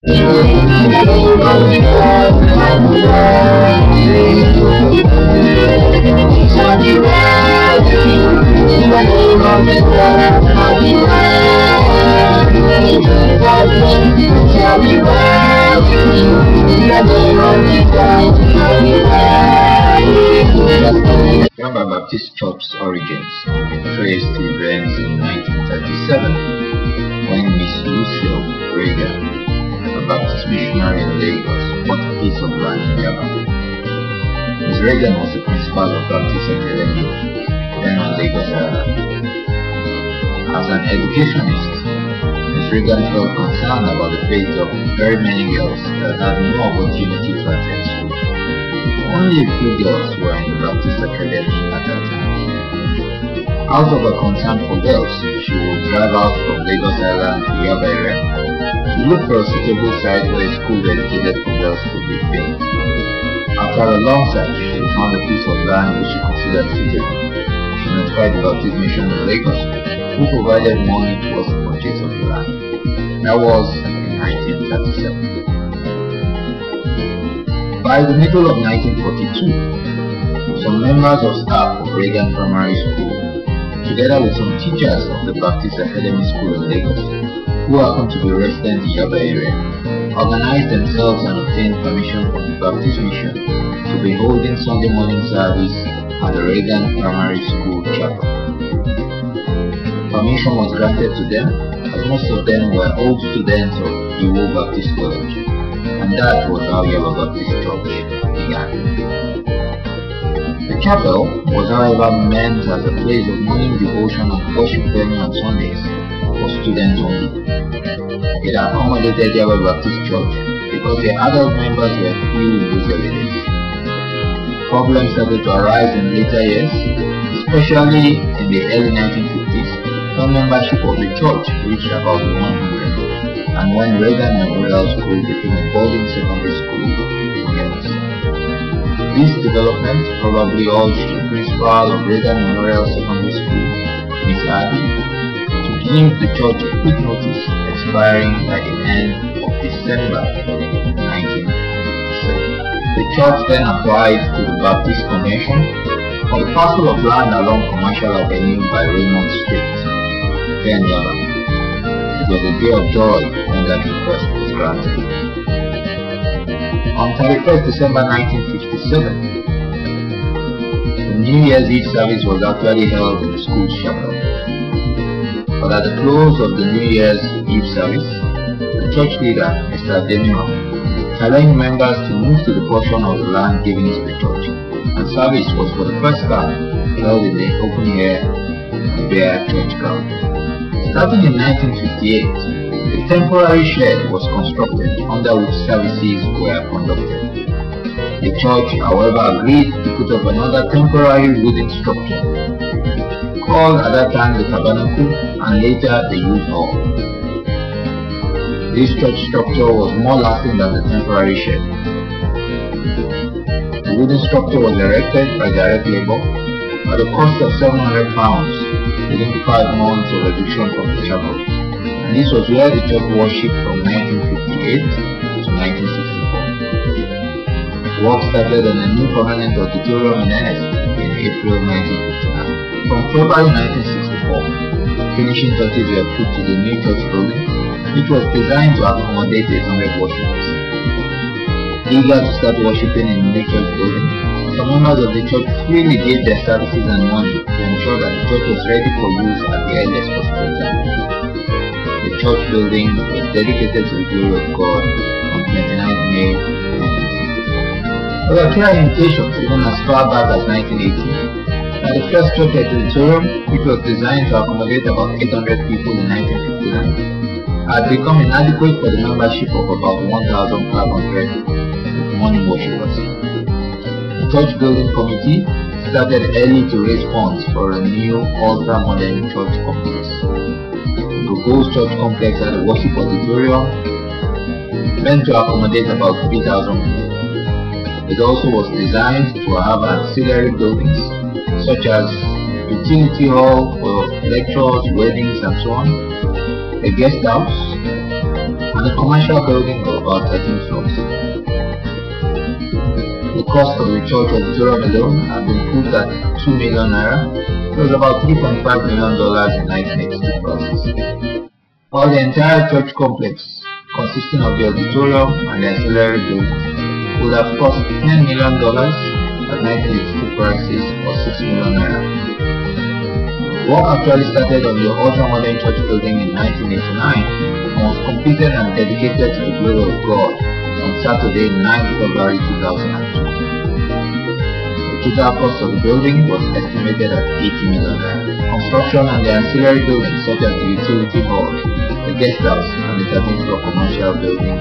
Yaba Baptist Church's origins traced to events in 1937 when Miss Lucille Reagan, a Baptist missionary in Lagos, bought a piece of land in Yaba. Ms. Reagan was the principal of Baptist Academy, then on Lagos Island. As an educationist, Ms. Reagan felt concerned about the fate of very many girls that had no opportunity to attend school. Only a few girls were in the Baptist Academy at that time. Out of a concern for girls, she would drive out from Lagos Island to Yaba area to look for a suitable site where a school dedicated for girls could be built. After a long search, she found a piece of land which she considered suitable. She notified the Baptist Mission in Lagos, who provided money towards the purchase of the land. That was in 1937. By the middle of 1942, some members of staff of Reagan Primary School, together with some teachers of the Baptist Academy School in Lagos, who happened to be resident in Yaba area, organized themselves and obtained permission from the Baptist Mission to be holding Sunday morning service at the Reagan Primary School chapel. Permission was granted to them, as most of them were old students of Iwo Baptist College, and that was how Yaba Baptist Church began. The chapel was however meant as a place of morning devotion and worship venue on Sundays for students only. It accommodated Yaba Baptist Church because the adult members were few in those early days. Problems started to arise in later years, especially in the early 1950s, when membership of the church reached about 100. And when Reagan Memorial School became a boarding secondary school for girls. This development probably urged the principal of Reagan Memorial Secondary School, Ms. ADE, to give the church a quick notice expiring by the end of December 1957. The church then applied to the Baptist Convention for the parcel of land along Commercial Avenue by Raymond Street, then Yaba. It was a day of joy when that request was granted. On 31st December 1957, the New Year's Eve service was actually held in the school chapel. But at the close of the New Year's Eve service, the church leader, Mr. Demiro, challenged members to move to the portion of the land given to the church, and service was for the first time held in the open air, bare church ground. Starting in 1958, a temporary shed was constructed under which services were conducted. The church, however, agreed to put up another temporary wooden structure, called at that time the tabernacle and later the youth hall. This church structure was more lasting than the temporary shed. The wooden structure was erected by direct labor at the cost of £700 within 5 months of eviction from the chapel, and this was where the church worshipped from 1958 to 1964. Work started on a new permanent auditorium in earnest in April 1959. From February 1964, finishing touches were put to the new church building, which was designed to accommodate 800 worshippers. Eager to start worshipping in the new church building, some members of the church freely gave their services and money to ensure that the church was ready for use at the earliest possible time. The church building was dedicated to the glory of God on 29th May 1960. There were clear indications even as far back as 1980 that the first church auditorium, which was designed to accommodate about 800 people in 1959, had become inadequate for the membership of about 1,500 morning worshippers. The church building committee started early to raise funds for a new ultra-modern church complex. The proposed church complex had a worship auditorium meant to accommodate about 3,000 people. It also was designed to have ancillary buildings such as utility hall for lectures, weddings and so on, a guest house, and a commercial building of about 13 floors. The cost of the church auditorium alone has been put at 2 million naira. It was about $3.5 million in 1982 prices. While the entire church complex, consisting of the auditorium and the ancillary buildings, would have cost $10 million at 1982 prices or 6 million naira. Work actually started on the ultra-modern church building in 1989 and was completed and dedicated to the glory of God on Saturday, 9 February 2002. The total cost of the building was estimated at 80 million naira. Construction and the ancillary buildings such as the utility hall, the guest house, and the 13th floor commercial building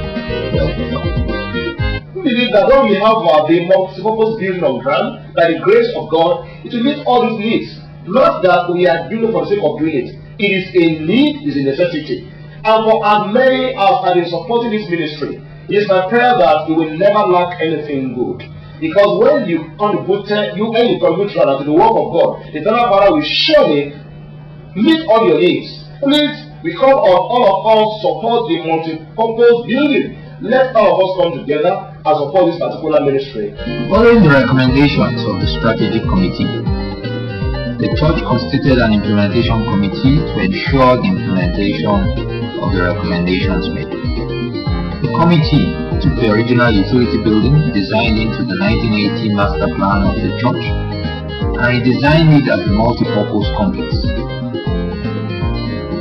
were developed. We believe that when we have the multi-purpose building on ground, by the grace of God, it will meet all these needs. Not that we are doing it for the sake of doing it. It is a need, it is a necessity. And for as many as have been supporting this ministry, it is my prayer that you will never lack anything good. Because when you contribute to the work of God, the eternal Father will surely meet all your needs. Please, we call on all of us support the multi-purpose building. Let all of us come together and support this particular ministry. Following the recommendations of the strategic committee, the church constituted an implementation committee to ensure the implementation of the recommendations made. The committee took the original utility building designed into the 1980 master plan of the church and redesigned it as a multi-purpose complex.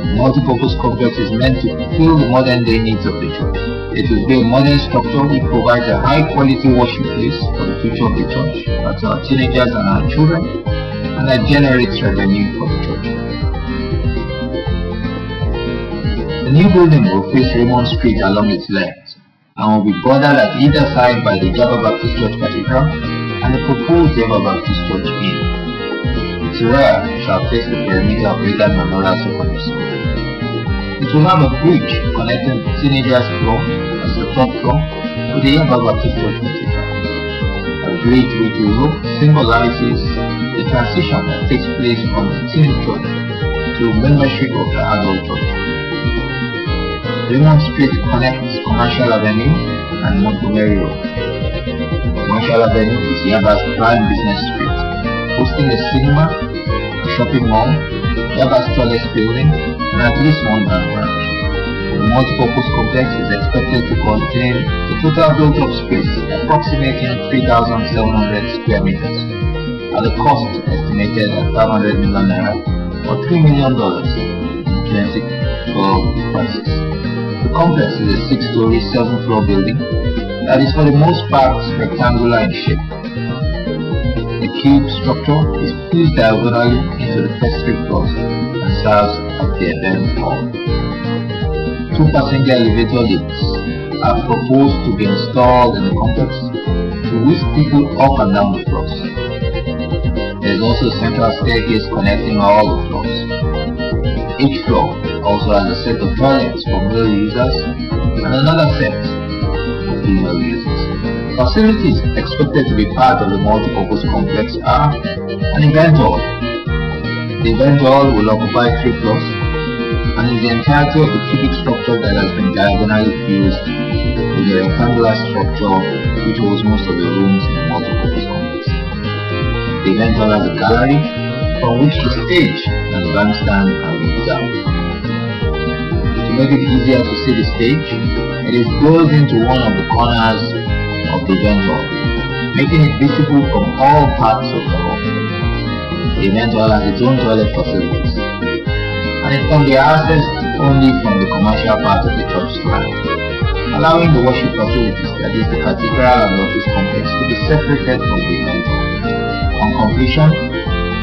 The multi-purpose complex is meant to fulfill the modern day needs of the church. It will be a modern structure which provides a high-quality worship place for the future of the church, that's our teenagers and our children, and that generates revenue for the church. The new building will face Raymond Street along its length and will be bordered at either side by the Java Baptist Church Cathedral and the proposed Java Baptist Church Inn. Its rear shall face the perimeter of Reagan Memorial Secondary School. It will have a bridge connecting the teenagers' floor, as the top floor, to the Java Baptist Church Cathedral. A bridge which will symbolizes the transition that takes place from the teen church to membership of the adult church. Raymond Street connects Commercial Avenue and Montgomery Road. Commercial Avenue is Yaba's prime business street, hosting a cinema, a shopping mall, Yaba's tallest building, and at least one bank branch. The multipurpose complex is expected to contain a total built-up space approximating 3,700 square meters, at a cost estimated at 500 million naira or $3 million in 2012 prices. The complex is a 6-story, 7-floor building that is for the most part rectangular in shape. The cube structure is fused diagonally into the first 3 floors and serves as the event hall. 2 passenger elevator lifts are proposed to be installed in the complex to whisk people up and down the floors. There is also a central staircase connecting all the floors. Each floor also has a set of toilets for male users and another set for female users. Facilities expected to be part of the multipurpose complex are an event hall. The event hall will occupy 3 floors and is the entirety of the cubic structure that has been diagonally fused with the rectangular structure which holds most of the rooms in the multipurpose complex. The event hall has a gallery from which the stage and the bandstand are moved out. To make it easier to see the stage, it is built into one of the corners of the event hall, making it visible from all parts of the hall. The event hall has its own toilet facilities, and it can be accessed only from the commercial part of the church land, allowing the worship facilities, that is the cathedral and office complex, to be separated from the event hall. On completion,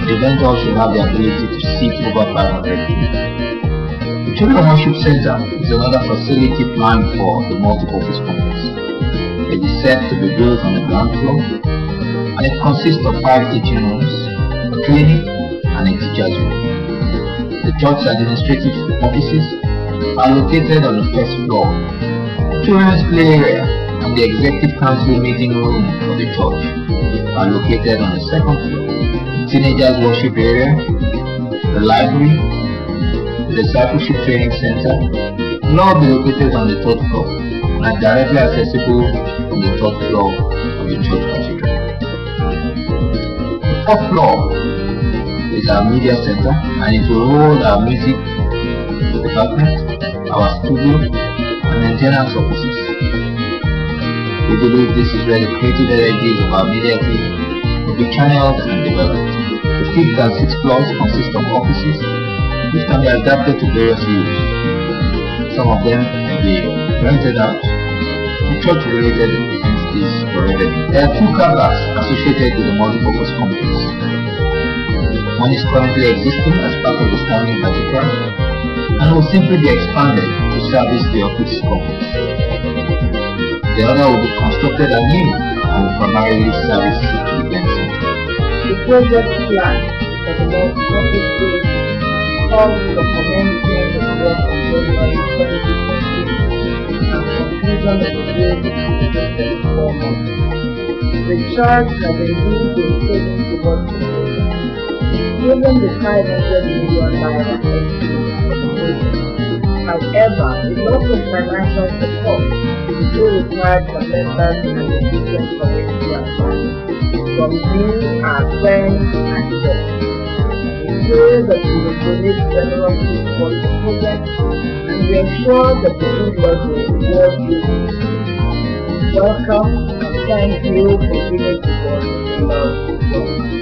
the event hall should have the ability to seat over 500 people. The Children Worship Center is another facility planned for the multipurpose complex. It is set to be built on the ground floor, and it consists of 5 teaching rooms, a clinic, and a teacher's room. The church's administrative offices are located on the first floor. The children's play area and the executive council meeting room for the church are located on the second floor. The teenagers worship area, the library, the discipleship training center, will all be located on the third floor and are directly accessible from the third floor of the church cathedral. The fourth floor is our media center, and it will hold our music department, our studio, and maintenance offices. We believe this is where the creative energies of our media team will be channeled and developed. The fifth and sixth floors consist of offices which can be adapted to various use. Some of them may be rented out to church-related entities for revenue. There are two cabas associated with the multipurpose complex. One is currently existing as part of the standing cathedral and will simply be expanded to service the office complex. The other will be constructed anew and will primarily service the event center. The project plan for the multi-purpose building calls for commencement of work on January 2020 and conclusion of the building in 24 months. The church has indeed been taken towards the project. Given the 500 million naira estimate for the project, however, a lot of financial support is still required from members and the different community advisors, from you, our friends, and guests. We pray that you will donate generously for the project, and we ensure that the good Lord will reward you. Welcome, and thank you for giving to God.